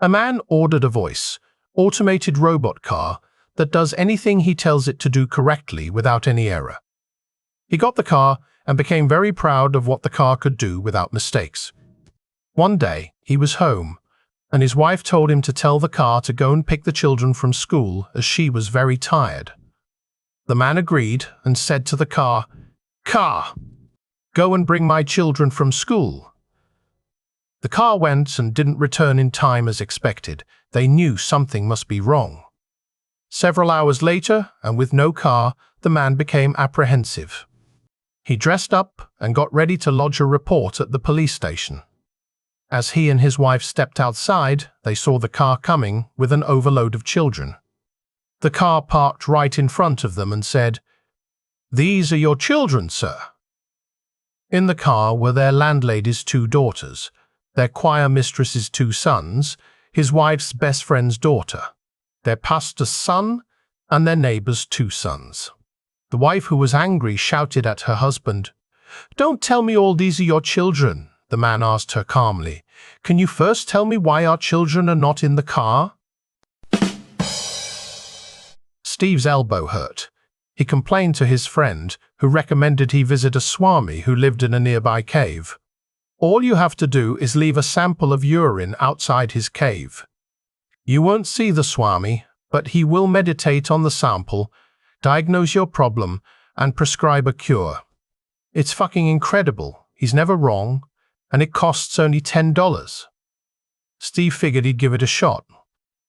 A man ordered a voice, automated robot car that does anything he tells it to do correctly without any error. He got the car and became very proud of what the car could do without mistakes. One day, he was home, and his wife told him to tell the car to go and pick the children from school as she was very tired. The man agreed and said to the car, "Car, go and bring my children from school." The car went and didn't return in time as expected. They knew something must be wrong. Several hours later, and with no car, the man became apprehensive. He dressed up and got ready to lodge a report at the police station. As he and his wife stepped outside, they saw the car coming with an overload of children. The car parked right in front of them and said, "These are your children, sir." In the car were their landlady's 2 daughters, their choir mistress's 2 sons, his wife's best friend's daughter, their pastor's son, and their neighbour's 2 sons. The wife, who was angry, shouted at her husband, "Don't tell me all these are your children." The man asked her calmly, "Can you first tell me why our children are not in the car?" Steve's elbow hurt. He complained to his friend, who recommended he visit a Swami who lived in a nearby cave. All you have to do is leave a sample of urine outside his cave. You won't see the Swami, but he will meditate on the sample, diagnose your problem, and prescribe a cure. It's fucking incredible. He's never wrong, and it costs only $10. Steve figured he'd give it a shot.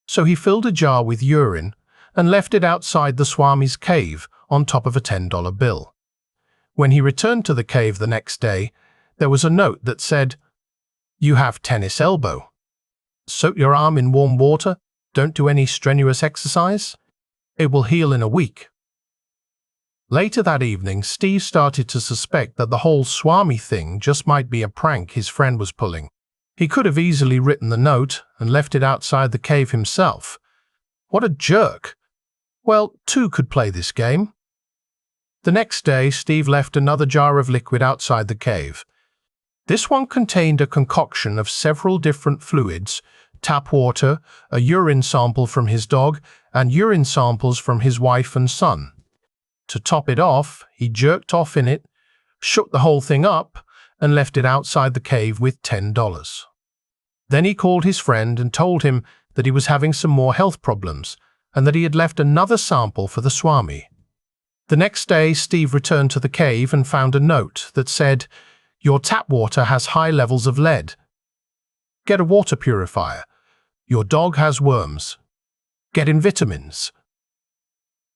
So he filled a jar with urine and left it outside the Swami's cave on top of a $10 bill. When he returned to the cave the next day, there was a note that said, "You have tennis elbow. Soak your arm in warm water. Don't do any strenuous exercise. It will heal in a week." Later that evening, Steve started to suspect that the whole Swami thing just might be a prank his friend was pulling. He could have easily written the note and left it outside the cave himself. What a jerk! Well, 2 could play this game. The next day, Steve left another jar of liquid outside the cave. This one contained a concoction of several different fluids: tap water, a urine sample from his dog, and urine samples from his wife and son. To top it off, he jerked off in it, shook the whole thing up, and left it outside the cave with $10. Then he called his friend and told him that he was having some more health problems and that he had left another sample for the Swami. The next day, Steve returned to the cave and found a note that said, "Your tap water has high levels of lead. Get a water purifier. Your dog has worms. Get him vitamins.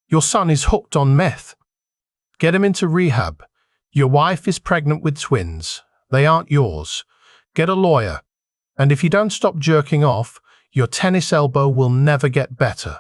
Your son is hooked on meth. Get him into rehab. Your wife is pregnant with twins. They aren't yours. Get a lawyer. And if you don't stop jerking off, your tennis elbow will never get better."